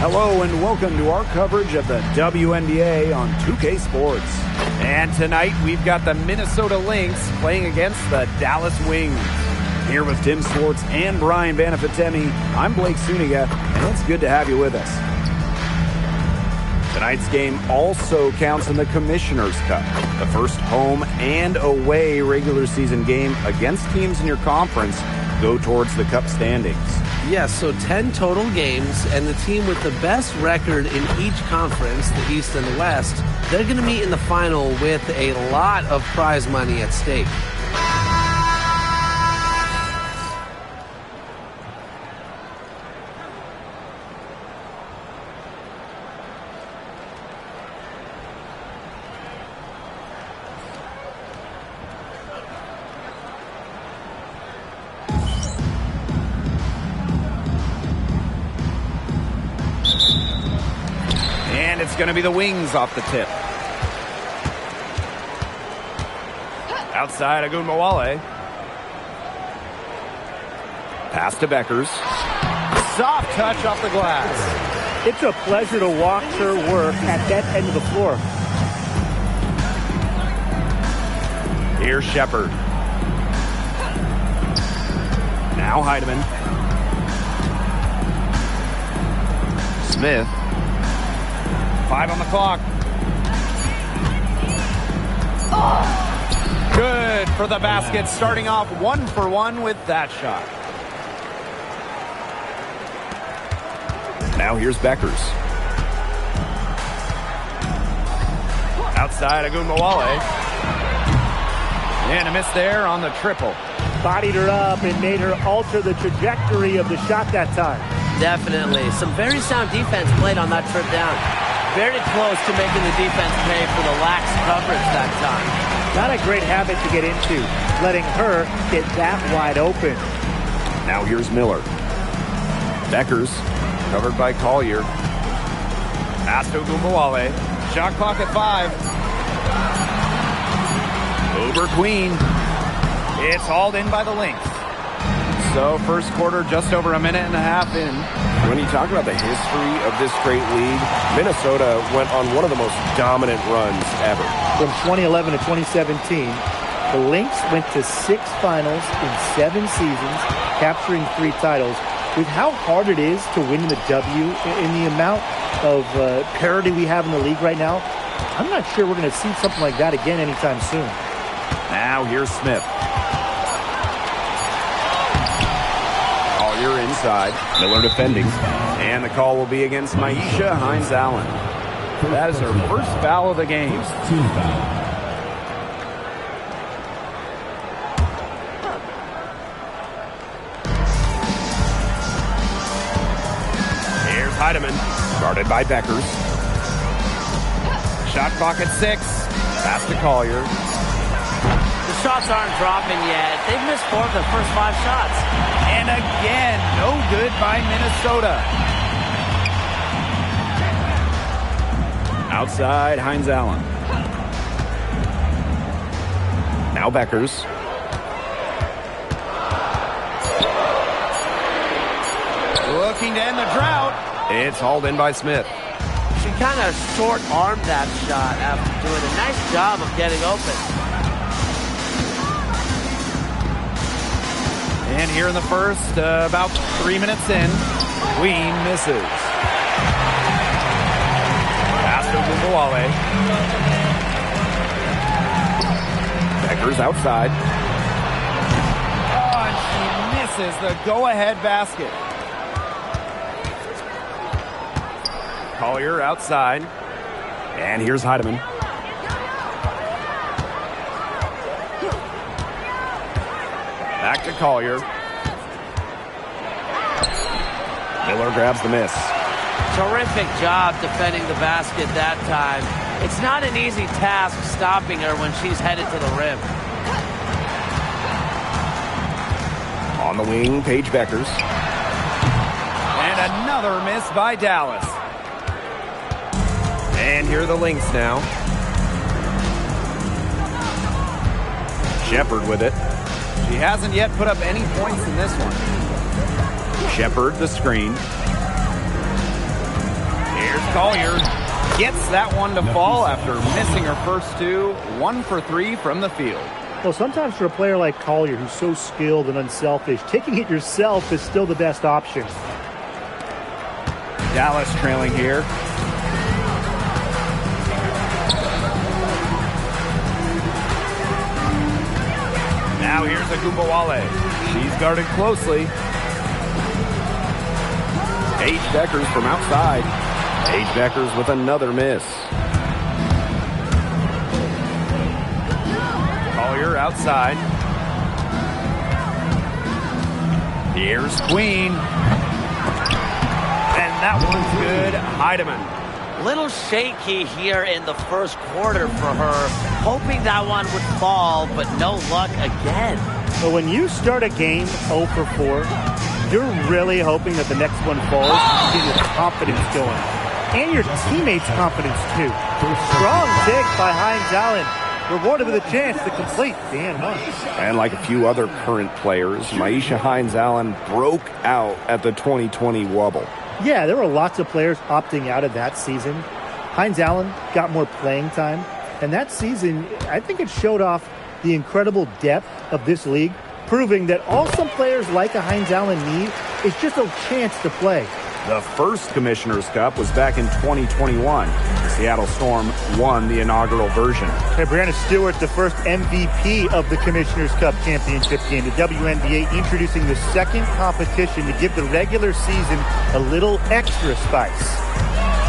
Hello and welcome to our coverage of the WNBA on 2K Sports. And tonight we've got the Minnesota Lynx playing against the Dallas Wings. Here with Tim Swartz and Brian Banafitemi, I'm Blake Suniga, and it's good to have you with us. Tonight's game also counts in the Commissioner's Cup, the first home and away regular season game against teams in your conference go towards the Cup standings. Yes, so 10 total games, and the team with the best record in each conference, the East and the West, they're going to meet in the final with a lot of prize money at stake. And it's going to be the Wings off the tip. Outside, Agunmawale. Pass to Beckers. Soft touch off the glass. It's a pleasure to watch her work at that end of the floor. Here's Shepard. Now Heidemann. Smith. 5 on the clock. Good for the basket, starting off 1 for 1 with that shot. Now here's Beckers. Outside, Agunmawale. And a miss there on the triple. Bodied her up and made her alter the trajectory of the shot that time. Definitely. Some very sound defense played on that trip down. Very close to making the defense pay for the lax coverage that time. Not a great habit to get into, letting her get that wide open. Now here's Miller. Beckers, covered by Collier. Pass to Agunmawale. Shot clock at 5. Over Queen. It's hauled in by the Lynx. So first quarter, just over a minute and a half in. When you talk about the history of this great league, Minnesota went on one of the most dominant runs ever. From 2011 to 2017, the Lynx went to 6 finals in 7 seasons, capturing 3 titles. With how hard it is to win the W, in the amount of parity we have in the league right now, I'm not sure we're going to see something like that again anytime soon. Now here's Smith. Collier inside. Miller defending. And the call will be against Maisha Hines-Allen. That is her first foul of the game. Here's Heidemann. Guarded by Beckers. Shot clock at 6. Pass to Collier. The shots aren't dropping yet. They've missed 4 of their first 5 shots. And again, no good by Minnesota. Outside, Hines-Allen. Now Beckers. Looking to end the drought. It's hauled in by Smith. She kind of short-armed that shot after doing a nice job of getting open. And here in the first, about 3 minutes in, Queen misses. Pass to Agunmawale. Beckers outside. Oh, and she misses the go-ahead basket. Collier outside. And here's Heidemann. Back to Collier. Miller grabs the miss. Terrific job defending the basket that time. It's not an easy task stopping her when she's headed to the rim. On the wing, Paige Beckers. And another miss by Dallas. And here are the Lynx now. Shepard with it. She hasn't yet put up any points in this one. Shepard, the screen. Here's Collier. Gets that one to fall after missing her first two. 1 for 3 from the field. Well, sometimes for a player like Collier, who's so skilled and unselfish, taking it yourself is still the best option. Dallas trailing here. Now here's Agumbawale. She's guarded closely. Paige Deckers from outside. Paige Deckers with another miss. Collier outside. Here's Queen. And that one's good. Heidemann. Little shaky here in the first quarter for her. Hoping that one would fall, but no luck again. But when you start a game 0 for 4, you're really hoping that the next one falls to get your confidence going. And your teammates' confidence, too. Strong take by Hines Allen. Rewarded with a chance to complete the and one. And like a few other current players, Maisha Hines Allen broke out at the 2020 Wubble. Yeah, there were lots of players opting out of that season. Hines Allen got more playing time. And that season, I think it showed off the incredible depth of this league, proving that all some players like a Hines Allen need is just a chance to play. The first Commissioner's Cup was back in 2021. The Seattle Storm won the inaugural version. Hey, Brianna Stewart, the first MVP of the Commissioner's Cup championship game. The WNBA introducing the second competition to give the regular season a little extra spice.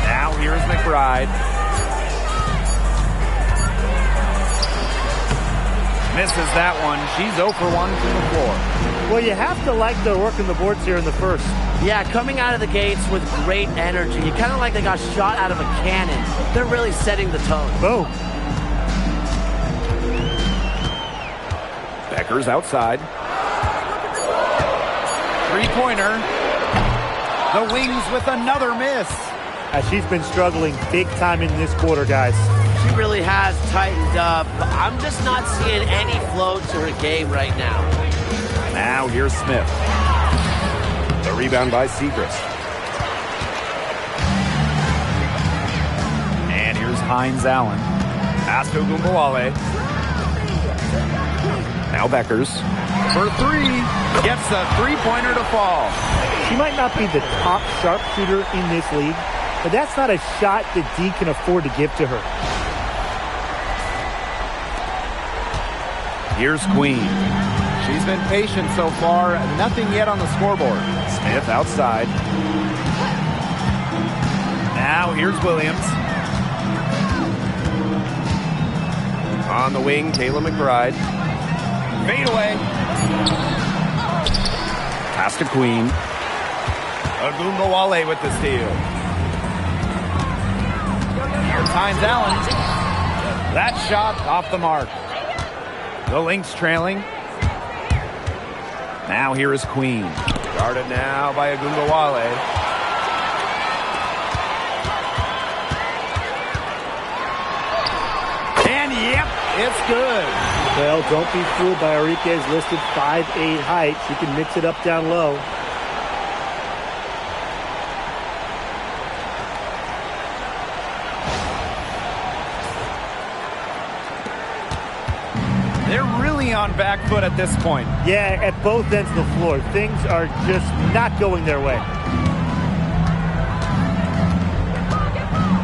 Now here's McBride. Misses that one. She's 0 for 1 from the floor. Well, you have to like their work in the boards here in the first. Yeah, coming out of the gates with great energy. You kind of like they got shot out of a cannon. They're really setting the tone. Boom. Deckers outside. Three-pointer. The Wings with another miss. She's been struggling big time in this quarter, guys. She really has tightened up. I'm just not seeing any flow to her game right now. Now here's Smith. The rebound by Segrist. And here's Hines Allen. Pass to Agumbawale. Now Beckers. For 3. Gets a three-pointer to fall. She might not be the top sharpshooter in this league, but that's not a shot that D can afford to give to her. Here's Queen. She's been patient so far. Nothing yet on the scoreboard. Smith outside. Now here's Williams. On the wing, Taylor McBride. Fade away. Pass to Queen. Agumbawale with the steal. Here's Hines Allen. That shot off the mark. The Lynx trailing. Now here is Queen. Guarded now by Agumbawale. And yep, it's good. Well, don't be fooled by Enrique's listed 5'8" height. She can mix it up down low. They're really on back foot at this point. Yeah, at both ends of the floor. Things are just not going their way.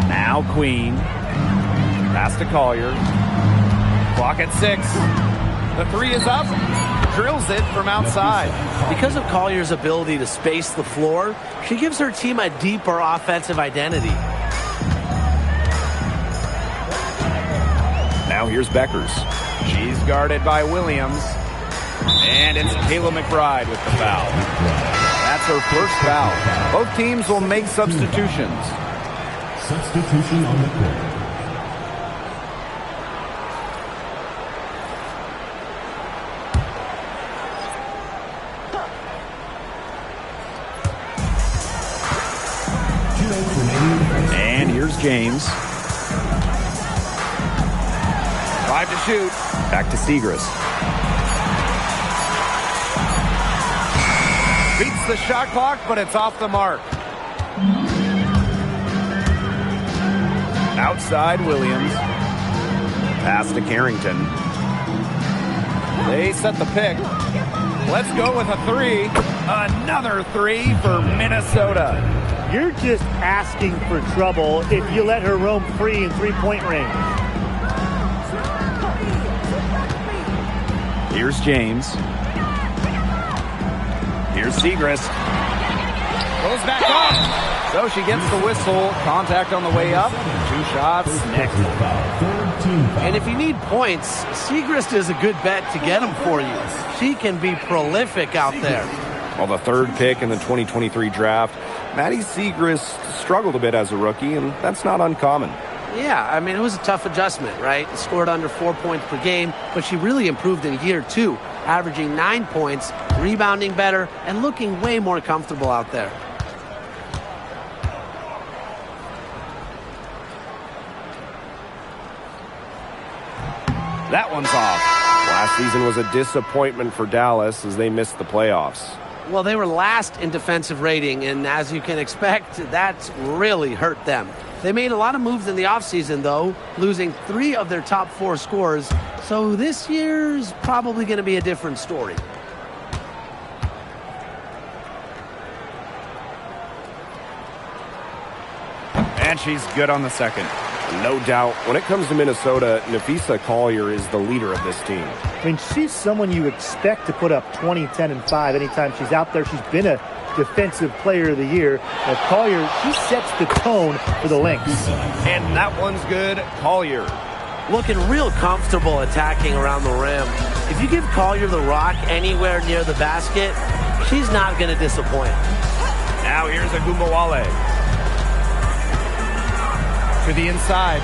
Now Queen. Pass to Collier. Clock at 6. The 3 is up. Drills it from outside. Because of Collier's ability to space the floor, she gives her team a deeper offensive identity. Now here's Beckers. She's guarded by Williams. And it's Kayla McBride with the foul. That's her first foul. Both teams will make substitutions. Substitution on the court. And here's James. 5 to shoot. Back to Segrist. Beats the shot clock, but it's off the mark. Outside Williams. Pass to Carrington. They set the pick. Let's go with a three. Another three for Minnesota. You're just asking for trouble if you let her roam free in three-point range. Here's James. Here's Segrist. Goes back up. So she gets the whistle. Contact on the way up. 2 shots next. And if you need points, Segrist is a good bet to get them for you. She can be prolific out there. Well, the 3rd pick in the 2023 draft, Maddie Segrist struggled a bit as a rookie, and that's not uncommon. Yeah, I mean, it was a tough adjustment, right? Scored under 4 points per game, but she really improved in year 2, averaging 9 points, rebounding better, and looking way more comfortable out there. That one's off. Last season was a disappointment for Dallas as they missed the playoffs. Well, they were last in defensive rating, and as you can expect, that's really hurt them. They made a lot of moves in the offseason, though, losing 3 of their top 4 scorers, so this year's probably going to be a different story. And she's good on the second. No doubt, when it comes to Minnesota, Napheesa Collier is the leader of this team. I mean, she's someone you expect to put up 20, 10, and 5 anytime she's out there. She's been a Defensive Player of the Year. Collier, she sets the tone for the Lynx. And that one's good. Collier. Looking real comfortable attacking around the rim. If you give Collier the rock anywhere near the basket, she's not going to disappoint. Now here's Agumbawale. To the inside.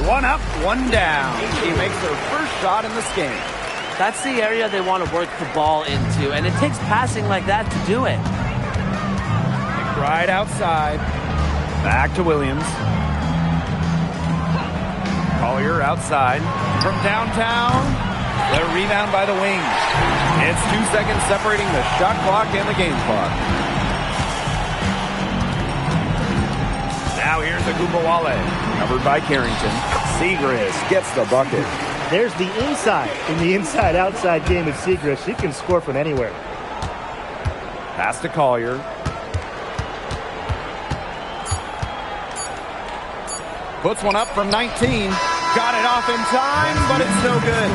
1 up, 1 down. She makes her first shot in this game. That's the area they want to work the ball into, and it takes passing like that to do it. McBride outside. Back to Williams. Collier outside. From downtown. The rebound by the Wings. It's 2 seconds separating the shot clock and the game clock. Now here's Agumbawale. Covered by Carrington. Segrist gets the bucket. There's the inside. In the inside-outside game of Segrist, she can score from anywhere. Pass to Collier. Puts one up from 19. Got it off in time, but it's no good.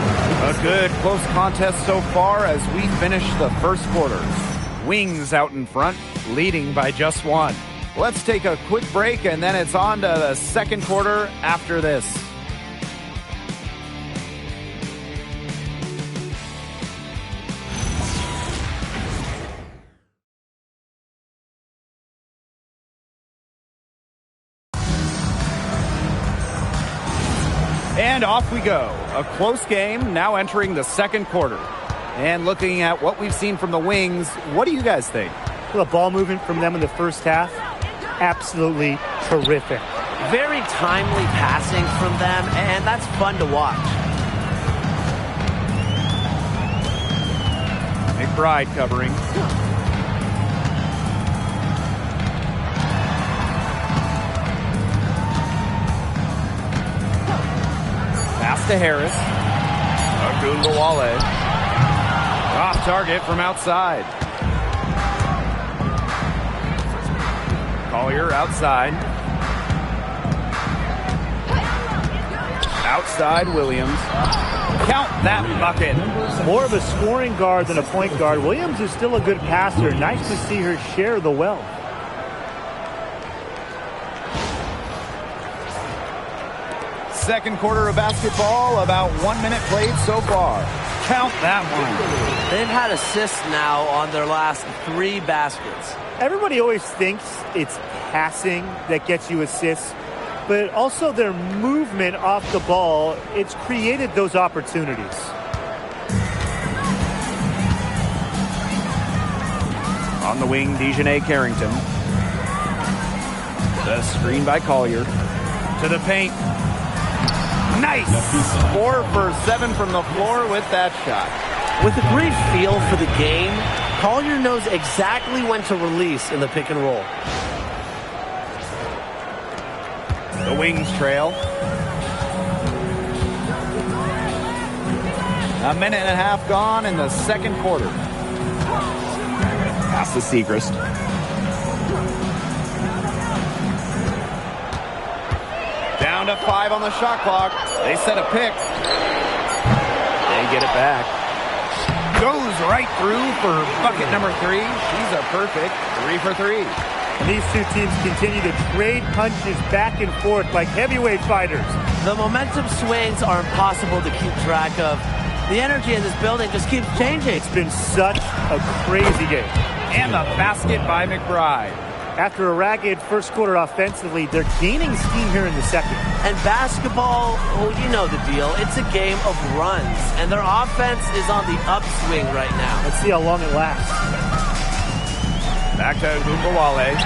A good close contest so far as we finish the first quarter. Wings out in front, leading by just 1. Let's take a quick break, and then it's on to the second quarter after this. And off we go. A close game now entering the second quarter. And looking at what we've seen from the Wings, what do you guys think? Well, the ball movement from them in the first half, absolutely terrific. Very timely passing from them, and that's fun to watch. McBride covering. Pass to Harris. Agumbawale. Off target from outside. Collier outside. Outside Williams. Count that bucket. More of a scoring guard than a point guard. Williams is still a good passer. Nice to see her share the wealth. Second quarter of basketball, about 1 minute played so far. Count that one. They've had assists now on their last 3 baskets. Everybody always thinks it's passing that gets you assists, but also their movement off the ball, it's created those opportunities. On the wing, Dejanay Carrington. The screen by Collier. To the paint. Nice! 4 for 7 from the floor with that shot. With a great feel for the game, Collier knows exactly when to release in the pick and roll. The Wings trail. A minute and a half gone in the second quarter. Pass to Segrist. Down to 5 on the shot clock. They set a pick. They get it back. Goes right through for bucket number 3. She's a perfect 3 for 3. And these two teams continue to trade punches back and forth like heavyweight fighters. The momentum swings are impossible to keep track of. The energy in this building just keeps changing. It's been such a crazy game. And the basket by McBride. After a ragged first quarter offensively, they're gaining steam here in the second. And basketball, oh, you know the deal. It's a game of runs. And their offense is on the upswing right now. Let's see how long it lasts. Back to Gumbawale.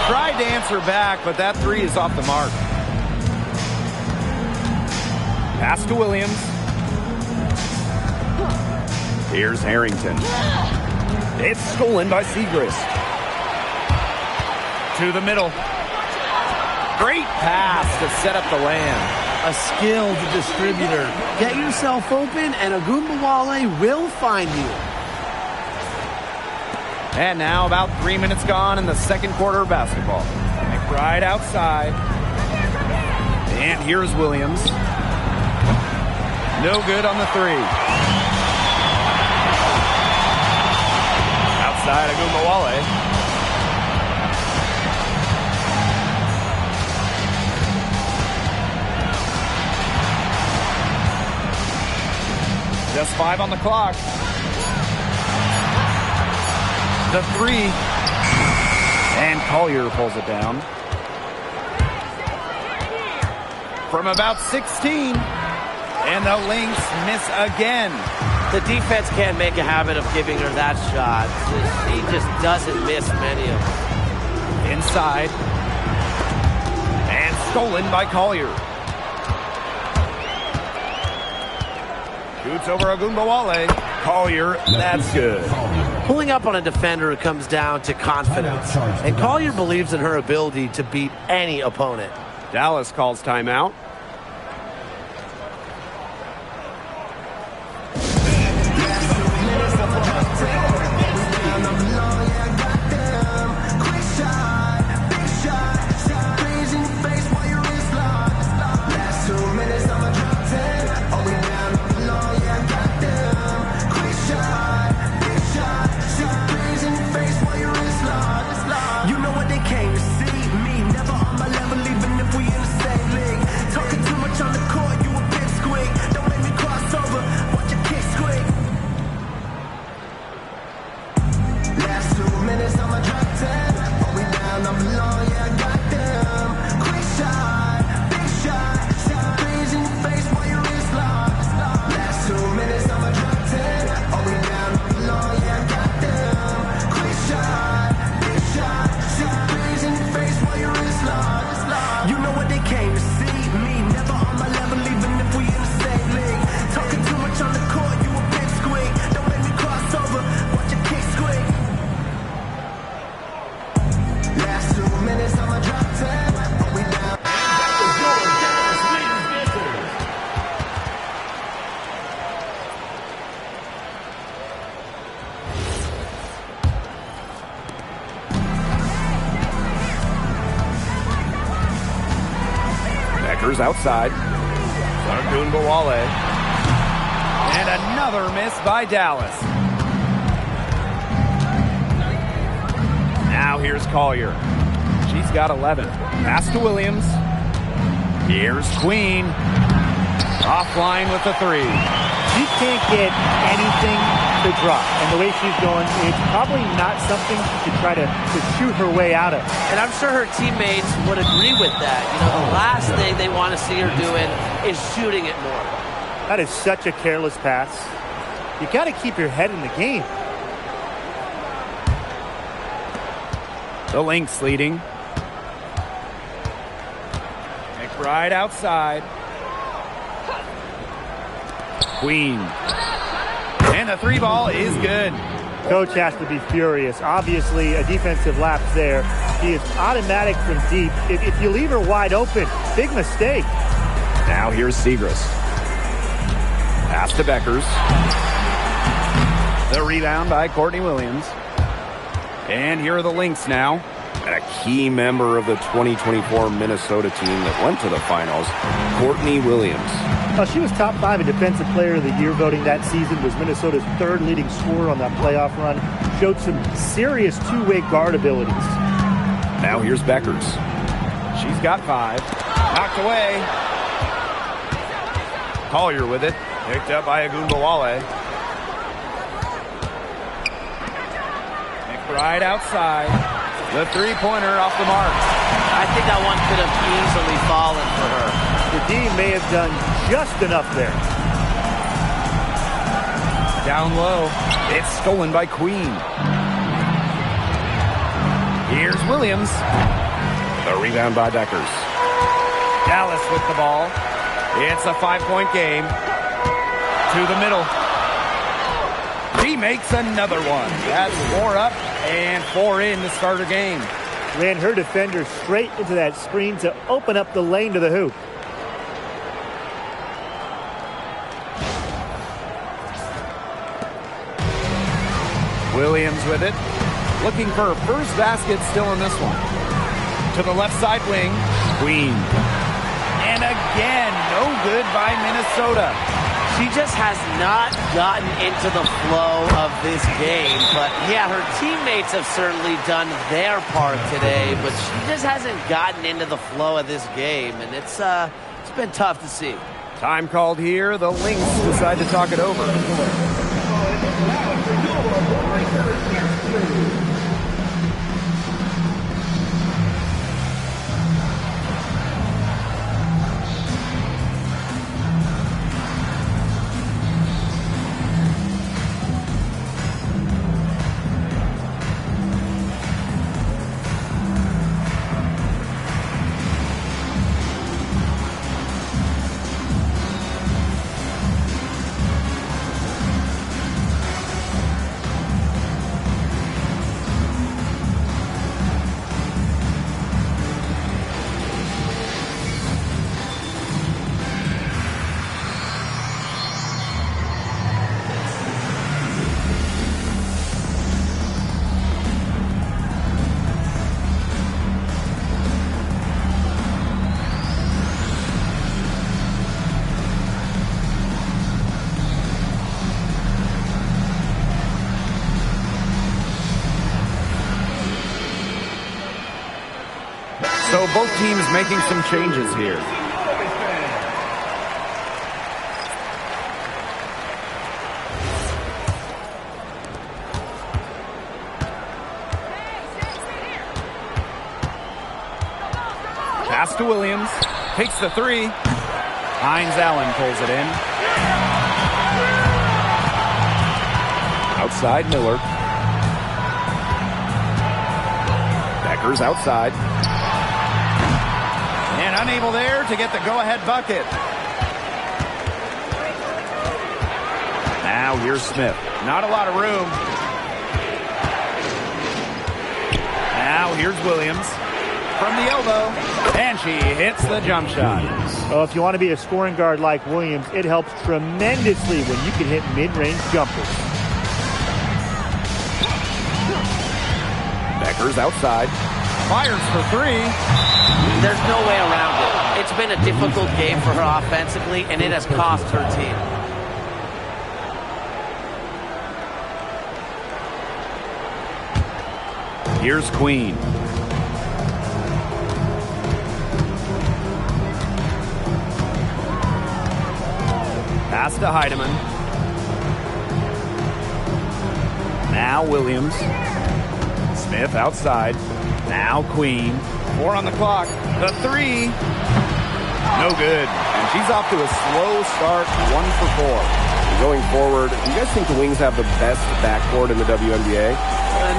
Tried to answer back, but that 3 is off the mark. Pass to Williams. Here's Harrington. It's stolen by Segrist. To the middle. Great pass to set up the land. A skilled distributor. Get yourself open and Agumbawale will find you. And now about 3 minutes gone in the second quarter of basketball. McBride outside. And here's Williams. No good on the 3. Outside Agumbawale. Just 5 on the clock. The 3. And Collier pulls it down. From about 16. And the Lynx miss again. The defense can't make a habit of giving her that shot. She just doesn't miss many of them. Inside. And stolen by Collier. Shoots over Agumbawale. Collier, that's good. Pulling up on a defender comes down to confidence. And Collier believes in her ability to beat any opponent. Dallas calls timeout. Outside. Agumbawale. And another miss by Dallas. Now here's Collier. She's got 11. Pass to Williams. Here's Queen. Offline with the 3. She can't get anything to drop. And the way she's going, it's probably not something she should try to shoot her way out of. And I'm sure her teammates would agree with that. You know, the last thing they want to see her doing is shooting it more. That is such a careless pass. You got to keep your head in the game. The Lynx leading. McBride outside. Queen. And the 3 ball is good. Coach has to be furious. Obviously, a defensive lapse there. He is automatic from deep. If you leave her wide open, big mistake. Now here's Segrist. Pass to Beckers. The rebound by Courtney Williams. And here are the Lynx now. And a key member of the 2024 Minnesota team that went to the finals, Courtney Williams. Well, she was top 5 in Defensive Player of the Year voting that season, was Minnesota's 3rd leading scorer on that playoff run. Showed some serious two-way guard abilities. Now here's Beckers. She's got 5. Knocked away. Collier with it. Picked up by Agunbowale. Right outside. The three-pointer off the mark. I think that one could have easily fallen for her. The D may have done just enough there. Down low. It's stolen by Queen. Here's Williams. The rebound by Beckers. Dallas with the ball. It's a 5-point game. To the middle. She makes another one. That's 4 up and 4 in to start her game. Ran her defender straight into that screen to open up the lane to the hoop. Williams with it. Looking for her first basket still in this one. To the left side wing. Queen. And again, no good by Minnesota. She just has not gotten into the flow of this game. But, yeah, her teammates have certainly done their part today. But she just hasn't gotten into the flow of this game. And it's been tough to see. Time called here. The Lynx decide to talk it over. So both teams making some changes here. Pass to Williams. Takes the 3. Hines Allen pulls it in. Outside Miller. Beckers outside. And unable there to get the go-ahead bucket. Now here's Smith. Not a lot of room. Now here's Williams. From the elbow. And she hits the jump shot. Well, if you want to be a scoring guard like Williams, it helps tremendously when you can hit mid-range jumpers. Beckers outside. Fires for 3. There's no way around it. It's been a difficult game for her offensively, and it has cost her team. Here's Queen. Pass to Heidemann. Now Williams. Smith outside. Now Queen. 4 on the clock. The 3. No good. And she's off to a slow start. 1 for 4. Going forward, do you guys think the Wings have the best backcourt in the WNBA?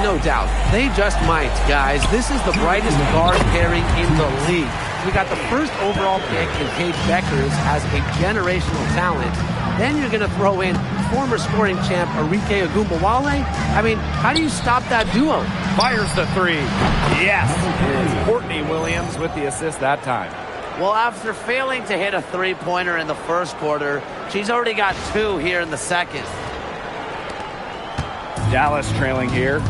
No doubt. They just might, guys. This is the brightest guard pairing in the league. We got the first overall pick in Paige Beckers as a generational talent. Then you're going to throw in former scoring champ Arike Ogunbowale. I mean, how do you stop that duo? Fires the three. Yes. It's Courtney Williams with the assist that time. Well, after failing to hit a three-pointer in the first quarter, she's already got 2 here in the second. Dallas trailing here.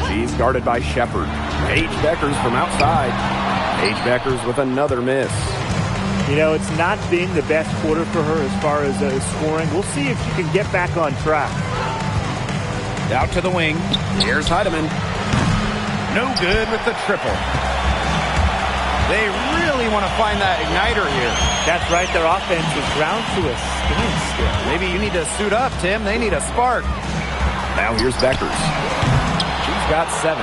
She's guarded by Shepard. Paige Beckers from outside. Paige Beckers with another miss. You know, it's not been the best quarter for her as far as scoring. We'll see if she can get back on track. Out to the wing. Here's Heidemann. No good with the triple. They really want to find that igniter here. That's right. Their offense is ground to a standstill. Maybe you need to suit up, Tim. They need a spark. Now here's Beckers. She's got 7.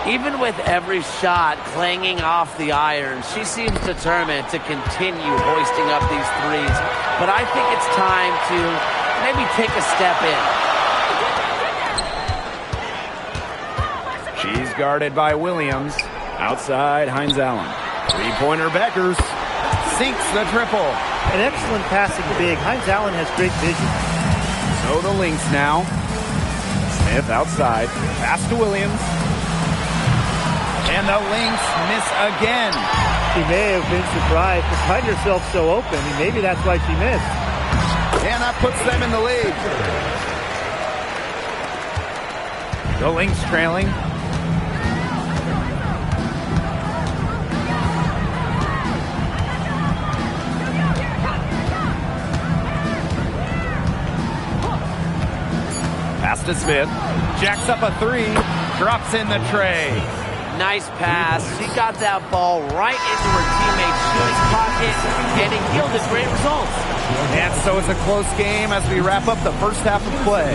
Even with every shot clanging off the iron, she seems determined to continue hoisting up these threes. But I think it's time to maybe take a step in. She's guarded by Williams. Outside, Hines Allen. Three-pointer Beckers. Sinks the triple. An excellent passing big. Hines Allen has great vision. So the Lynx now. Smith outside. Pass to Williams. And the Lynx miss again. She may have been surprised to find herself so open. Maybe that's why she missed. And that puts them in the lead. The Lynx trailing. Pass to Smith. Jacks up a 3. Drops in the tray. Nice pass. She got that ball right into her teammate's shooting pocket, and it yielded great results. And so it's a close game as we wrap up the first half of play.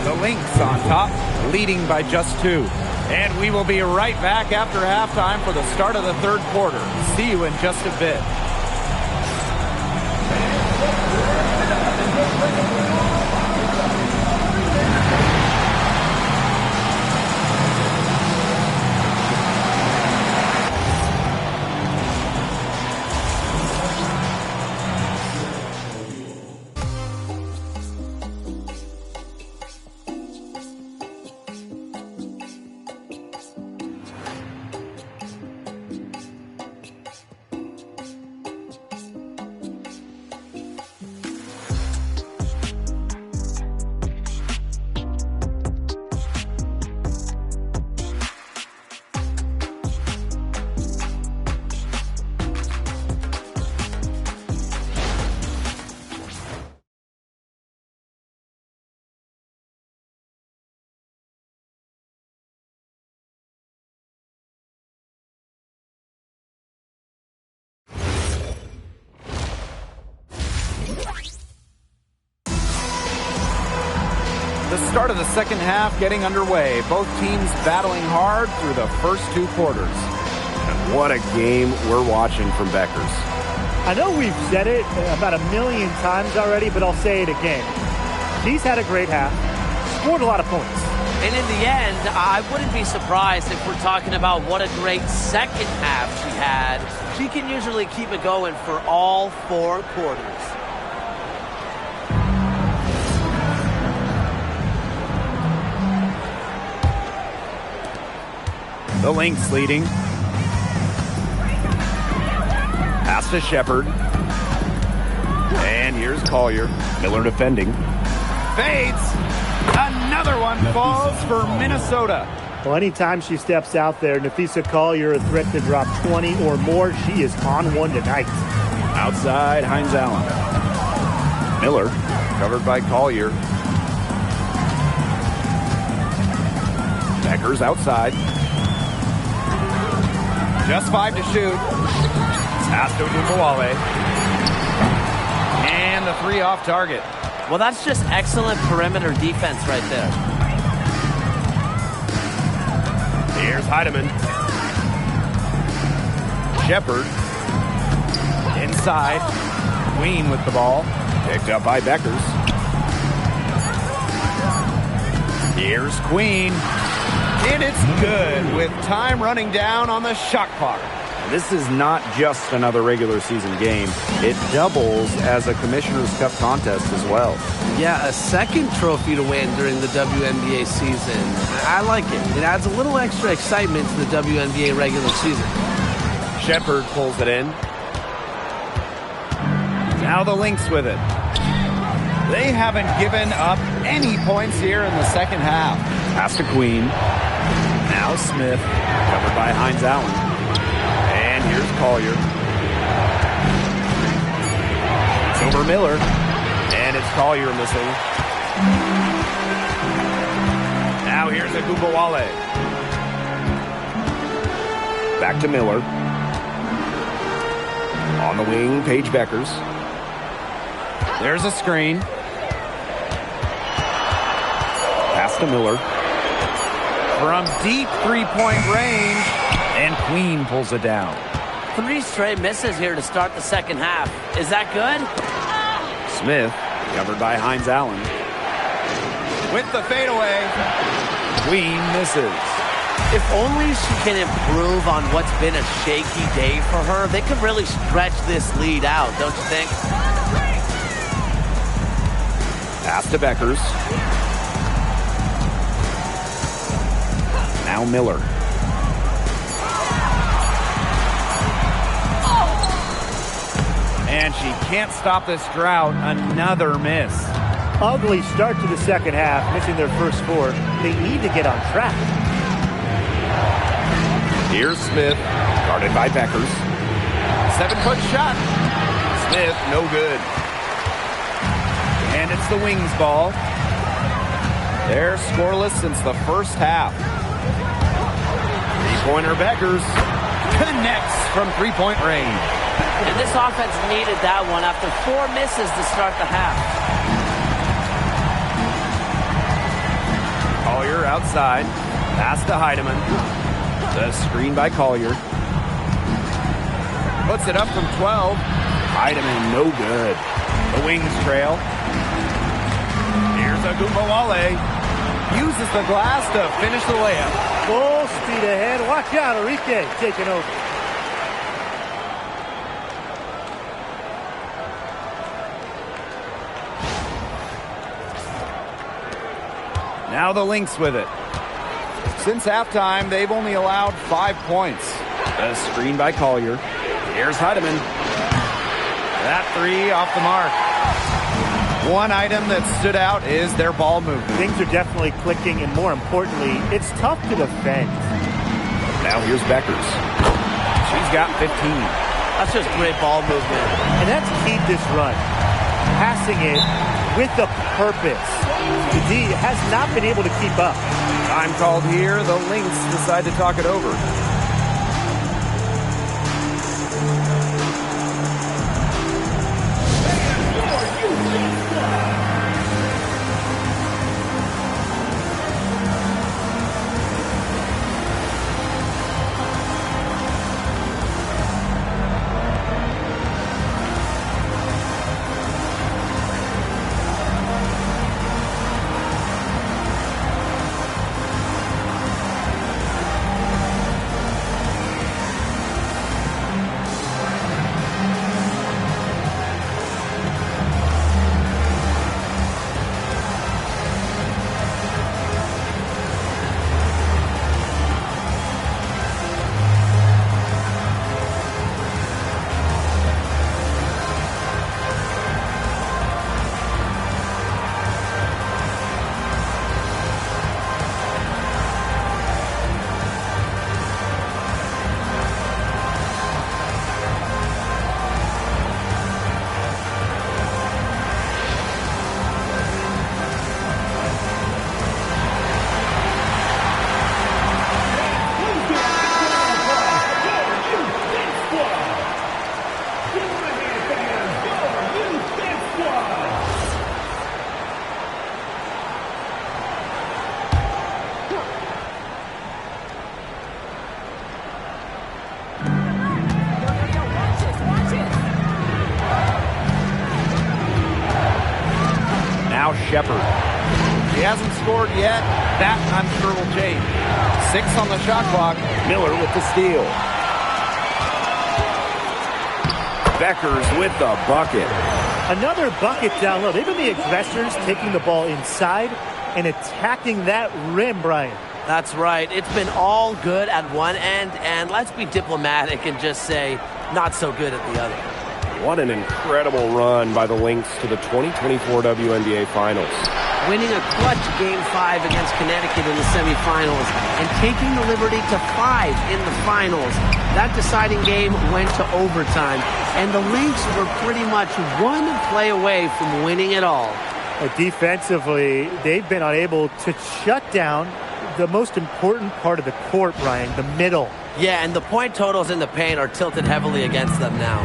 The Lynx on top, leading by just 2. And we will be right back after halftime for the start of the third quarter. See you in just a bit. The start of the second half getting underway. Both teams battling hard through the first 2 quarters. And what a game we're watching from Beckers. I know we've said it about 1,000,000 times already, but I'll say it again. She's had a great half, scored a lot of points. And in the end, I wouldn't be surprised if we're talking about what a great second half she had. She can usually keep it going for all 4 quarters. The Lynx leading. Pass to Shepard. And here's Collier. Miller defending. Fades. Another one falls for Minnesota. Well, anytime she steps out there, Nafisa Collier, a threat to drop 20 or more, she is on one tonight. Outside, Hines Allen. Miller, covered by Collier. Beckers outside. Just 5 to shoot. Pass to Ogunbowale. And the 3 off target. Well, that's just excellent perimeter defense right there. Here's Heidemann. Shepard. Inside. Queen with the ball. Picked up by Beckers. Here's Queen. And it's good with time running down on the shot clock. This is not just another regular season game. It doubles as a Commissioner's Cup contest as well. Yeah, a second trophy to win during the WNBA season. I like it. It adds a little extra excitement to the WNBA regular season. Shepard pulls it in. Now the Lynx with it. They haven't given up any points here in the second half. Pass to Queen. Now Smith, covered by Hines Allen. And here's Collier. It's over Miller. And it's Collier missing. Now here's Agubawale. Back to Miller. On the wing, Paige Beckers. There's a screen. Pass to Miller. From deep three-point range, and Queen pulls it down. 3 straight misses here to start the second half. Is that good? Smith, covered by Hines Allen. With the fadeaway, Queen misses. If only she can improve on what's been a shaky day for her, they could really stretch this lead out, don't you think? Pass to Beckers. Now Miller. And she can't stop this drought. Another miss. Ugly start to the second half, missing their first 4. They need to get on track. Here's Smith, guarded by Beckers. 7-foot shot. Smith, no good. And it's the Wings ball. They're scoreless since the first half. Three-pointer Beckers connects from three-point range. And this offense needed that one after 4 misses to start the half. Collier outside. Pass to Heidemann. The screen by Collier. Puts it up from 12. Heidemann, no good. The Wings trail. Here's Agubawale. Uses the glass to finish the layup. Full speed ahead. Watch out, Enrique taking over. Now the Lynx with it. Since halftime, they've only allowed 5 points. A screen by Collier. Here's Heidemann. That 3 off the mark. One item that stood out is their ball movement. Things are definitely clicking, and more importantly, it's tough to defend. Now here's Beckers. She's got 15. That's just great ball movement. And that's keyed this run. Passing it with a purpose. The D has not been able to keep up. Time called here. The Lynx decide to talk it over. Shepard. He hasn't scored yet. That, I'm sure, will change. 6 on the shot clock. Miller with the steal. Beckers with the bucket. Another bucket down low. They've been the aggressors, taking the ball inside and attacking that rim, Brian. That's right. It's been all good at one end, and let's be diplomatic and just say not so good at the other. What an incredible run by the Lynx to the 2024 WNBA Finals. Winning a clutch Game 5 against Connecticut in the semifinals and taking the Liberty to 5 in the finals. That deciding game went to overtime, and the Lynx were pretty much one play away from winning it all. Defensively, they've been unable to shut down the most important part of the court, Brian, the middle. Yeah, and the point totals in the paint are tilted heavily against them now.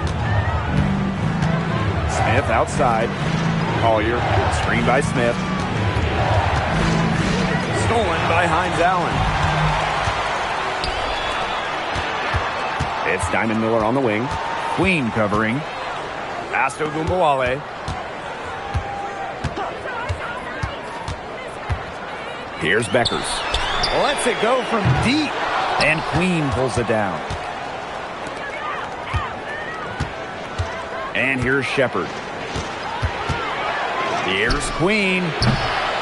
Smith outside. Collier, screen by Smith. Stolen by Hines Allen. It's Diamond Miller on the wing. Queen covering. Asto Gumbawale. Here's Beckers. Lets it go from deep. And Queen pulls it down. And here's Shepard. Here's Queen.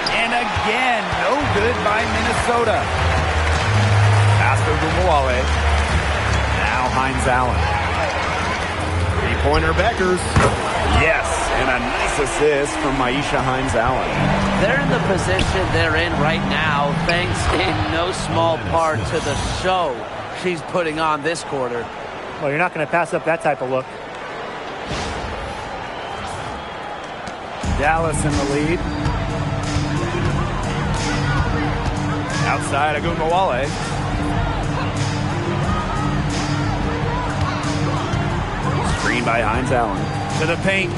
And again, no good by Minnesota. Asto Gumbawale. Now Hines Allen. Three-pointer Beckers. Yes, and a nice assist from Maisha Hines Allen. They're in the position they're in right now, thanks in no small part to the show she's putting on this quarter. Well, you're not going to pass up that type of look. Dallas in the lead. Outside Agumbawale. Screen by Hines Allen. To the paint.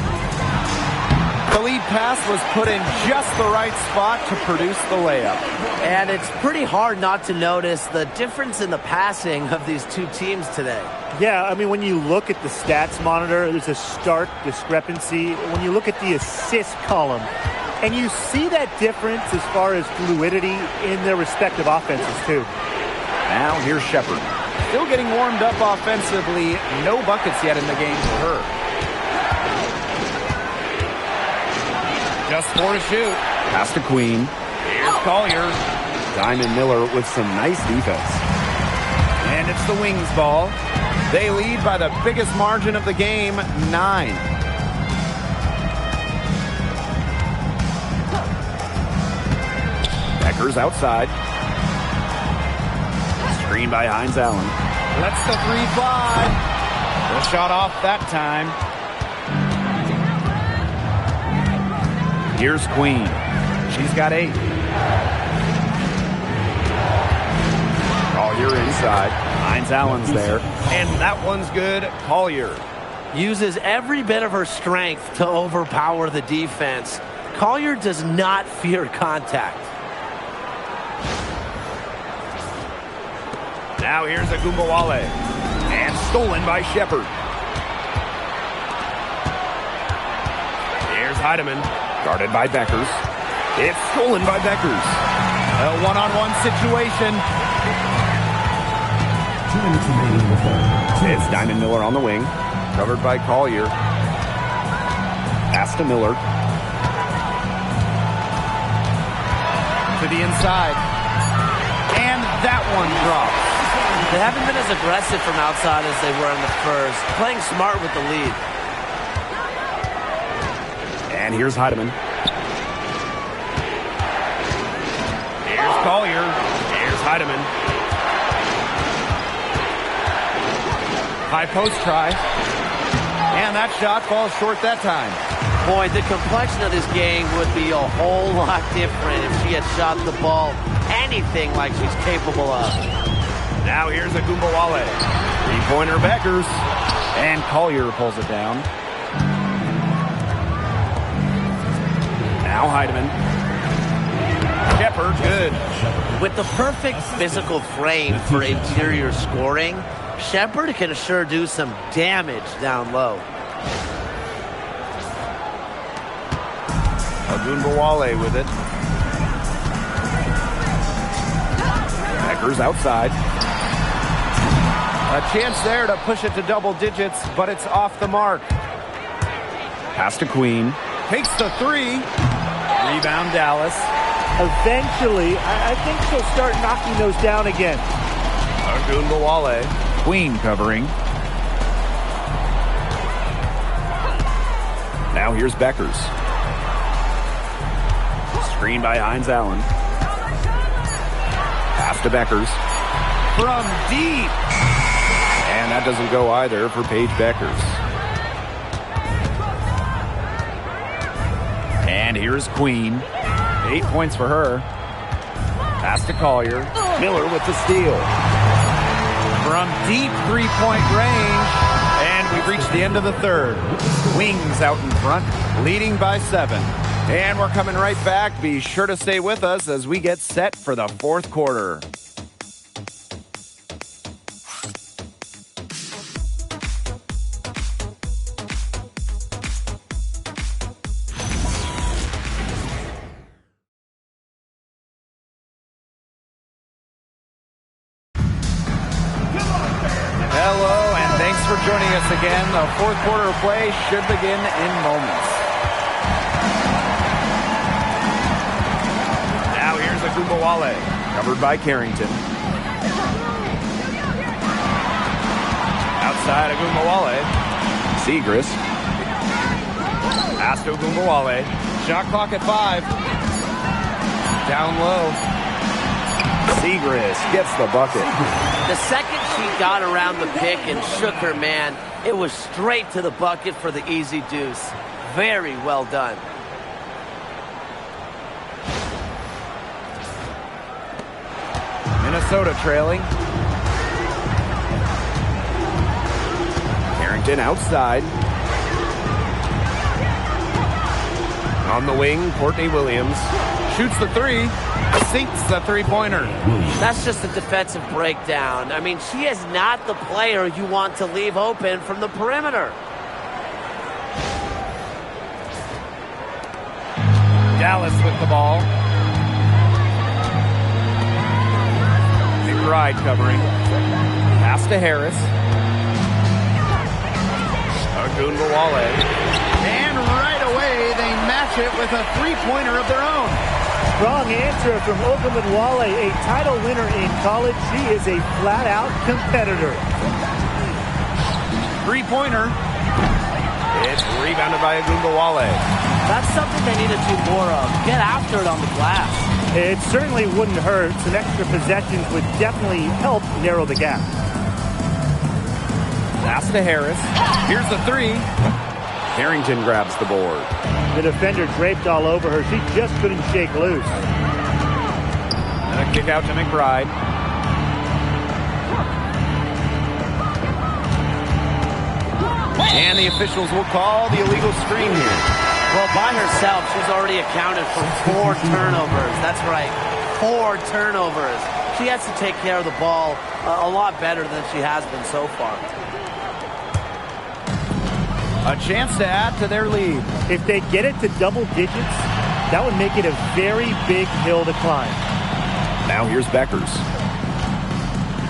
The lead pass was put in just the right spot to produce the layup. And it's pretty hard not to notice the difference in the passing of these two teams today. Yeah, I mean, when you look at the stats monitor, there's a stark discrepancy. When you look at the assist column, and you see that difference as far as fluidity in their respective offenses, too. Now here's Shepard. Still getting warmed up offensively. No buckets yet in the game for her. Just 4 to shoot. Pass to Queen. Here's Collier. Diamond Miller with some nice defense. And it's the Wings ball. They lead by the biggest margin of the game, 9. Beckers outside. Screen by Hines Allen. Lets the 3 fly. The shot off that time. Here's Queen. She's got 8. Collier inside. Hines Allen's there. And that one's good. Collier uses every bit of her strength to overpower the defense. Collier does not fear contact. Now here's Agumbawale. And stolen by Shepard. Here's Heidemann. Guarded by Beckers. It's stolen by Beckers. A one-on-one situation. 2 minutes remaining in the third. It's Diamond Miller on the wing. Covered by Collier. Pass to Miller. To the inside. And that one drops. They haven't been as aggressive from outside as they were in the first. Playing smart with the lead. And here's Heidemann. Here's Collier. Here's Heidemann. High post try. And that shot falls short that time. Boy, the complexion of this game would be a whole lot different if she had shot the ball anything like she's capable of. Now here's Agumbawale. Three-pointer Beckers. And Collier pulls it down. Now Heidemann. Shepard, good. With the perfect physical frame for interior scoring, Shepard can sure do some damage down low. Agumbawale with it. Beckers outside. A chance there to push it to double digits, but it's off the mark. Pass to Queen. Takes the three. Rebound Dallas. Eventually, I think she'll start knocking those down again. Agunbowale. Queen covering. Now here's Beckers. Screen by Hines Allen. Pass to Beckers. From deep. And that doesn't go either for Paige Beckers. And here's Queen. 8 points for her. Pass to Collier. Miller with the steal. From deep three-point range. And we've reached the end of the third. Wings out in front, leading by 7. And we're coming right back. Be sure to stay with us as we get set for the fourth quarter. Hello, and thanks for joining us again. The fourth quarter of play should begin in moments. Now here's Agunbowale, covered by Carrington. Outside Agunbowale. Segrist. Pass to Agunbowale. Shot clock at 5. Down low. Segrist gets the bucket. The second she got around the pick and shook her man, it was straight to the bucket for the easy deuce. Very well done. Minnesota trailing. Carrington outside. On the wing, Courtney Williams shoots the three. Sinks the three-pointer. That's just a defensive breakdown. I mean, she is not the player you want to leave open from the perimeter. Dallas with the ball. McBride covering. Pass to Harris. Agunbowale. And right away, they match it with a three-pointer of their own. Strong answer from Ogunbowale, a title winner in college. She is a flat-out competitor. Three-pointer. It's rebounded by Agunbowale. That's something they need to do more of. Get after it on the glass. It certainly wouldn't hurt. Some extra possessions would definitely help narrow the gap. Pass to Harris. Here's the three. Harrington grabs the board. The defender draped all over her. She just couldn't shake loose. And a kick out to McBride. And the officials will call the illegal screen here. Well, by herself, she's already accounted for 4 turnovers. That's right, 4 turnovers. She has to take care of the ball a lot better than she has been so far. A chance to add to their lead. If they get it to double digits, that would make it a very big hill to climb. Now here's Beckers.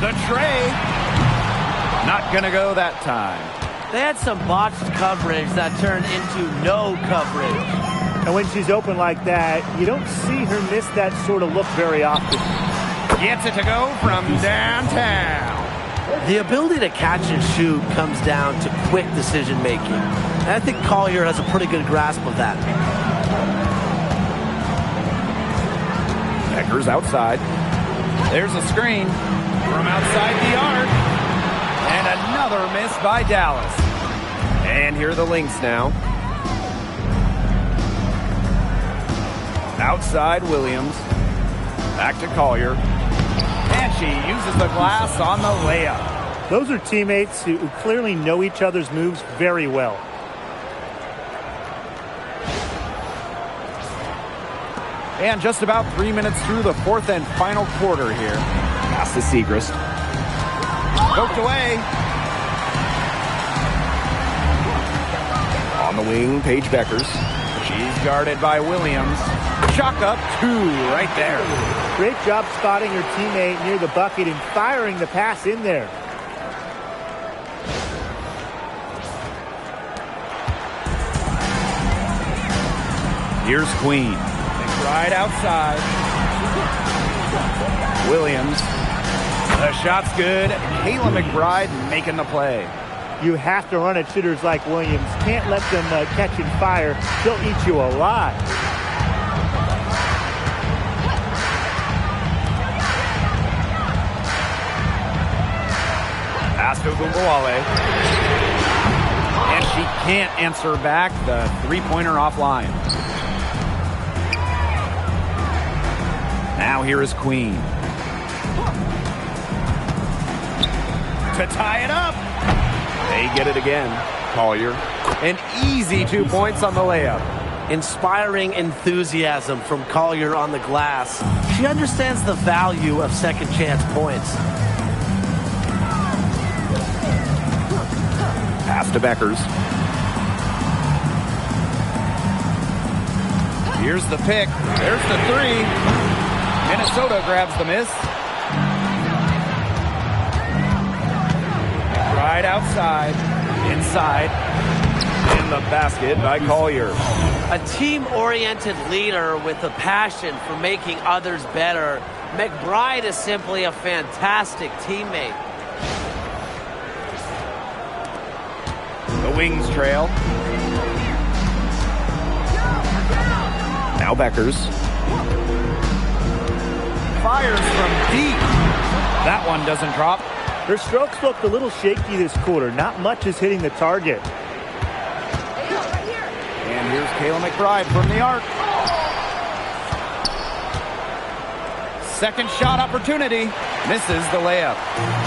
The tray. Not going to go that time. They had some botched coverage that turned into no coverage. And when she's open like that, you don't see her miss that sort of look very often. Gets it to go from downtown. The ability to catch and shoot comes down to quick decision-making. And I think Collier has a pretty good grasp of that. Beckers outside. There's a screen from outside the arc. And another miss by Dallas. And here are the Lynx now. Outside Williams. Back to Collier. And she uses the glass on the layup. Those are teammates who clearly know each other's moves very well. And just about 3 minutes through the fourth and final quarter here. Pass to Segrist. Poked away. On the wing, Paige Beckers. She's guarded by Williams. Chalk up 2 right there. Great job spotting her teammate near the bucket and firing the pass in there. Here's Queen. Right outside. Williams. The shot's good. Kayla McBride making the play. You have to run at shooters like Williams. Can't let them catch and fire. They'll eat you alive. Pass to Gumbawale. And she can't answer back. The three-pointer offline. Now here is Queen. To tie it up. They get it again. Collier. An easy 2 points on the layup. Inspiring enthusiasm from Collier on the glass. She understands the value of second chance points. Pass to Beckers. Here's the pick. There's the three. Minnesota grabs the miss. Right outside. Inside. In the basket by Collier. A team-oriented leader with a passion for making others better. McBride is simply a fantastic teammate. The Wings trail. Now Beckers. Fires from deep. That one doesn't drop. Her strokes looked a little shaky this quarter. Not much is hitting the target. And here's Kayla McBride from the arc. Second shot opportunity. Misses the layup.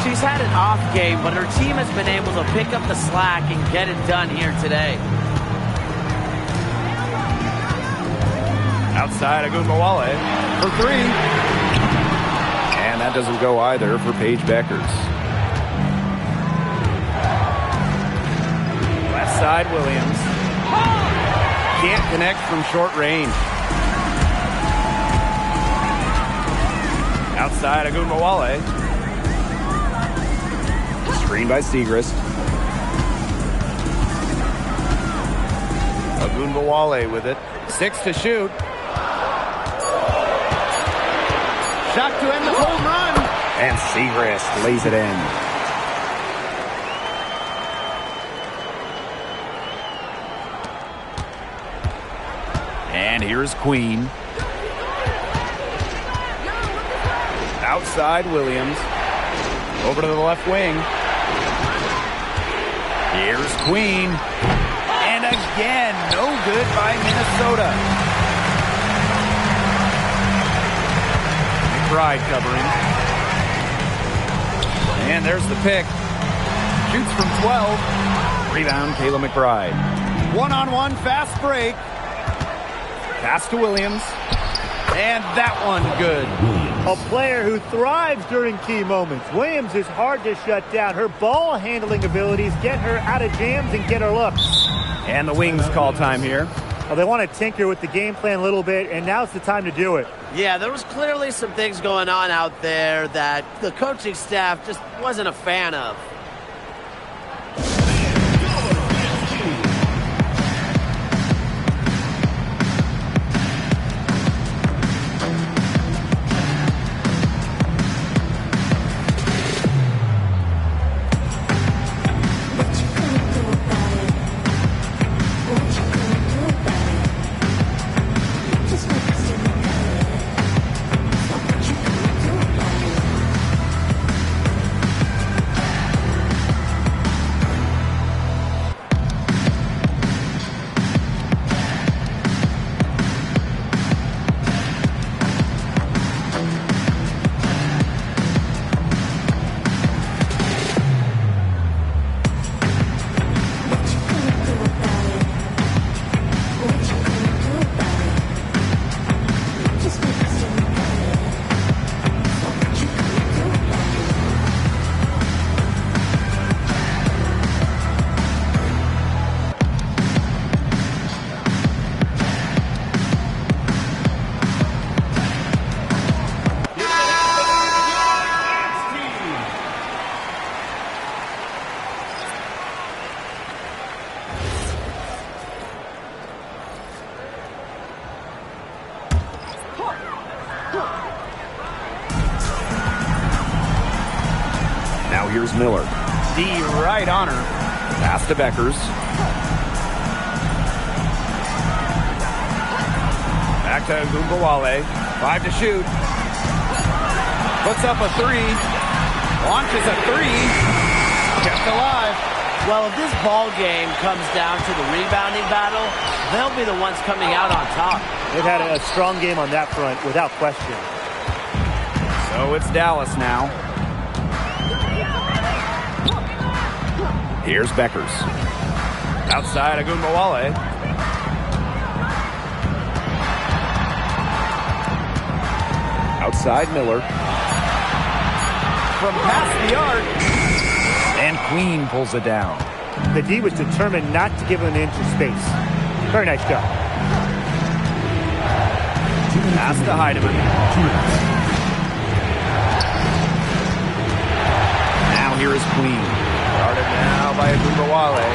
She's had an off game, but her team has been able to pick up the slack and get it done here today. Outside Agumbawale for three. And that doesn't go either for Paige Beckers. Left side Williams. Can't connect from short range. Outside Agumbawale. Screen by Segrist. Agumbawale with it. 6 to shoot. Shot to end the home run. And Segrist lays it in. And here's Queen. Outside Williams. Over to the left wing. Here's Queen. And again, no good by Minnesota. McBride covering. And there's the pick. Shoots from 12. Rebound, Kayla McBride. One-on-one fast break. Pass to Williams. And that one good. A player who thrives during key moments. Williams is hard to shut down. Her ball handling abilities get her out of jams and get her looks. And the Wings call time here. Well, they want to tinker with the game plan a little bit, and now's the time to do it. Yeah, there was clearly some things going on out there that the coaching staff just wasn't a fan of. Now here's Miller. D right on her. Pass to Beckers. Back to Gumbawale. 5 to shoot. Puts up a 3. Launches a 3. Kept alive. Well, if this ball game comes down to the rebounding battle, they'll be the ones coming out on top. They've had a strong game on that front, without question. So it's Dallas now. Here's Beckers. Outside Agumbawale. Outside Miller. From past the arc. And Queen pulls it down. The D was determined not to give him an inch of space. Very nice job. Pass to Heidemann. Now here is Queen. Guarded now by Agumbawale.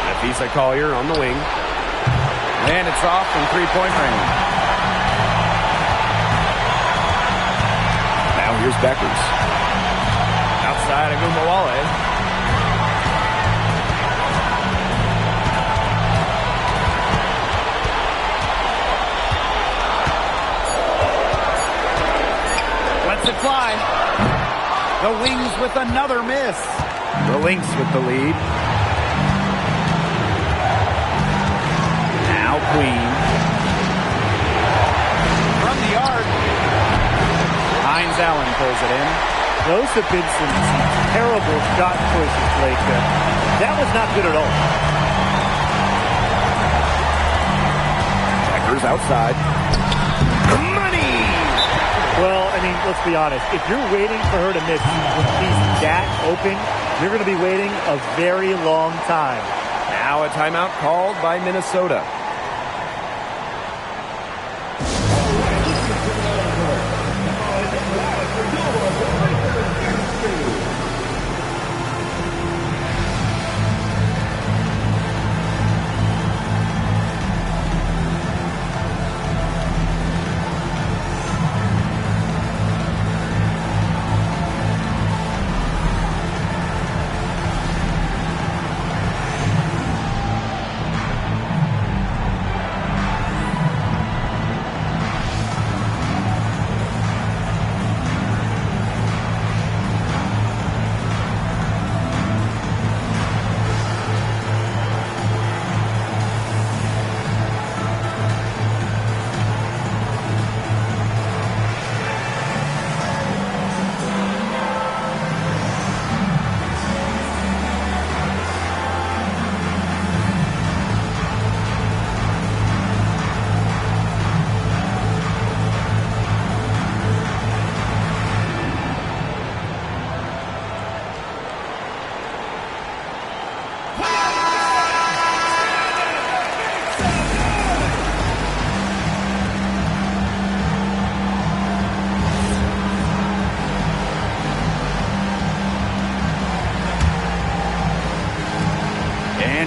Nafisa Collier on the wing. And it's off from three-point range. Now here's Beckers. Outside Agumbawale. Lets it fly. The Wings with another miss. The Lynx with the lead. Now Queen. From the arc. Hines Allen pulls it in. Those have been some terrible shot choices, Blake. That was not good at all. Beckers outside. Money! Well, I mean, let's be honest. If you're waiting for her to miss when she's that open, you're going to be waiting a very long time. Now a timeout called by Minnesota.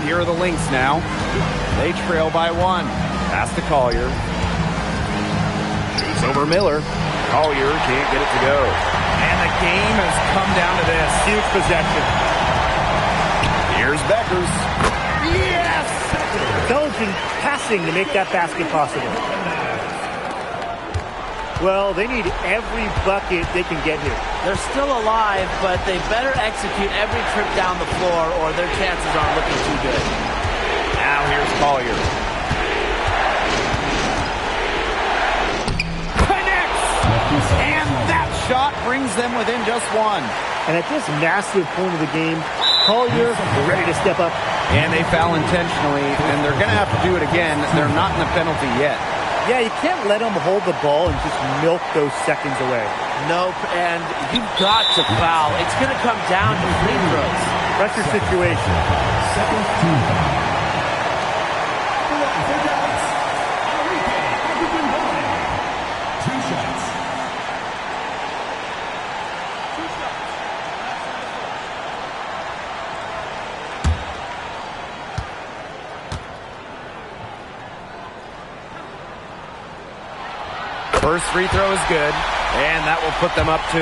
Here are the Lynx now. They trail by 1. Pass to Collier. Shoots over Miller. Collier can't get it to go. And the game has come down to this. Huge possession. Here's Beckers. Yes! Intelligent passing to make that basket possible. Well, they need every bucket they can get here. They're still alive, but they better execute every trip down the floor or their chances aren't looking too good. Now here's Collier. Connects! And that shot brings them within just 1. And at this massive point of the game, Collier ready to step up. And they foul intentionally, and they're going to have to do it again. They're not in the penalty yet. Yeah, you can't let them hold the ball and just milk those seconds away. Nope, and you've got to foul. It's going to come down to free throws. Pressure situation. Second team foul. Two shots. First free throw is good, and that will put them up 2.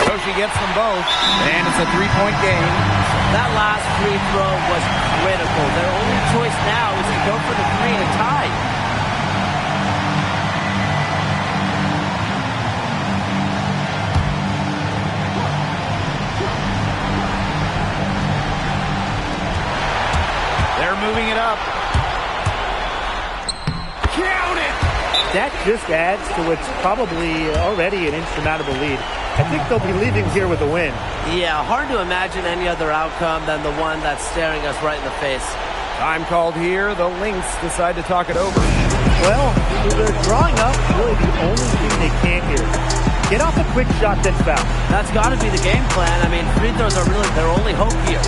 So she gets them both, and it's a 3-point game. That last free throw was critical. Their only choice now is to go for the 3 to tie. They're moving it up. Count it! That just adds to what's probably already an insurmountable lead. I think they'll be leaving here with a win. Yeah, hard to imagine any other outcome than the one that's staring us right in the face. Time called here. The Lynx decide to talk it over. Well, they're drawing up really the only thing they can here. Get off a quick shot, then foul. That's got to be the game plan. I mean, free throws are really their only hope here.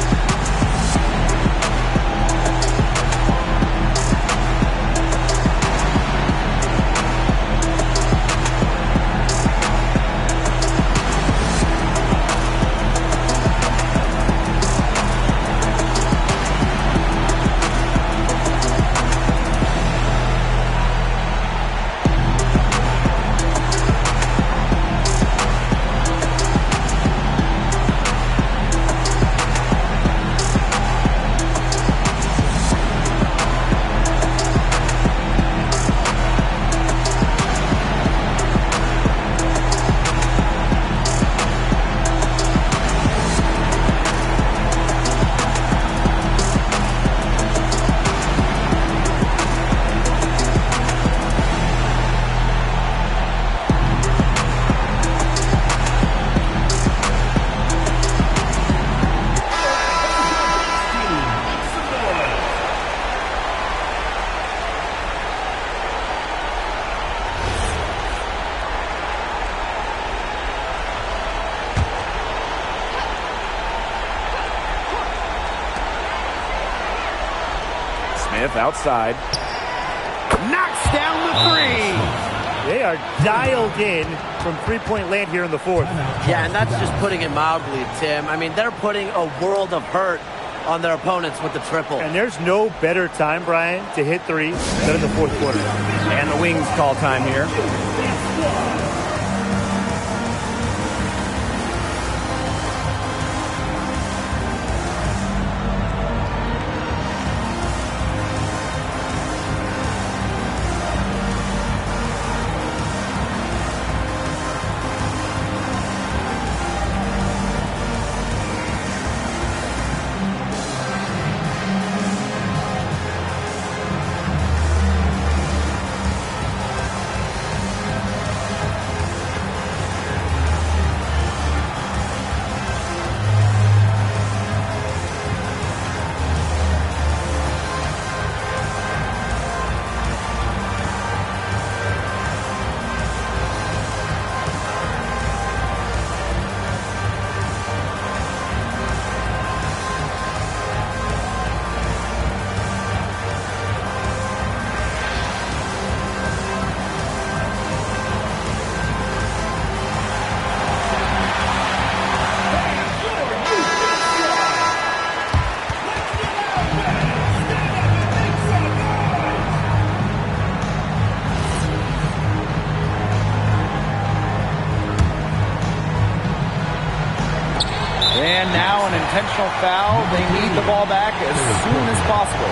Smith outside. Knocks down the 3. They are dialed in from three-point land here in the fourth. Yeah, and that's just putting it mildly, Tim. I mean, they're putting a world of hurt on their opponents with the triple. And there's no better time, Brian, to hit threes than in the fourth quarter. And the Wings call time here. And now an intentional foul. They need the ball back as soon as possible.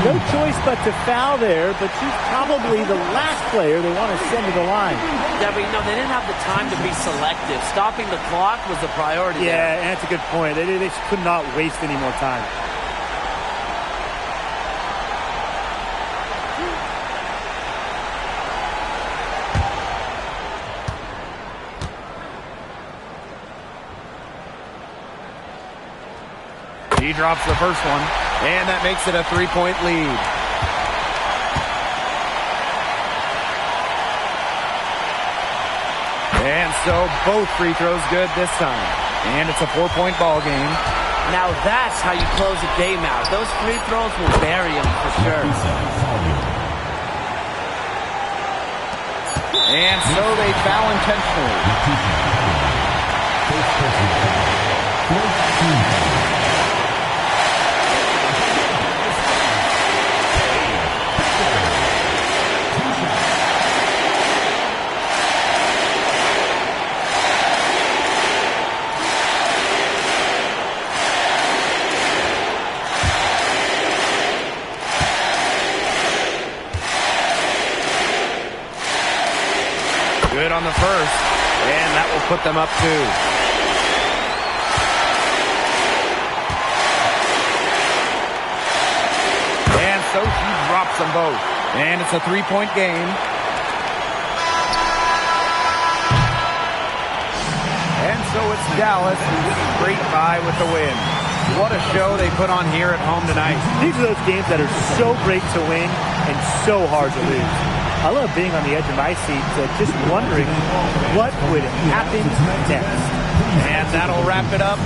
No choice but to foul there, but she's probably the last player they want to send to the line. Yeah, but they didn't have the time to be selective. Stopping the clock was the priority there. Yeah, and that's a good point. They could not waste any more time. He drops the first one, and that makes it a 3-point lead. And so both free throws good this time. And it's a 4-point ball game. Now that's how you close a game out. Those free throws will bury him for sure. And so they foul intentionally. on the first, and that will put them up 2. And so she drops them both. And it's a 3-point game. And so it's Dallas who scrape by with the win. What a show they put on here at home tonight. These are those games that are so great to win and so hard to lose. I love being on the edge of my seat, just wondering what would happen next. And that'll wrap it up.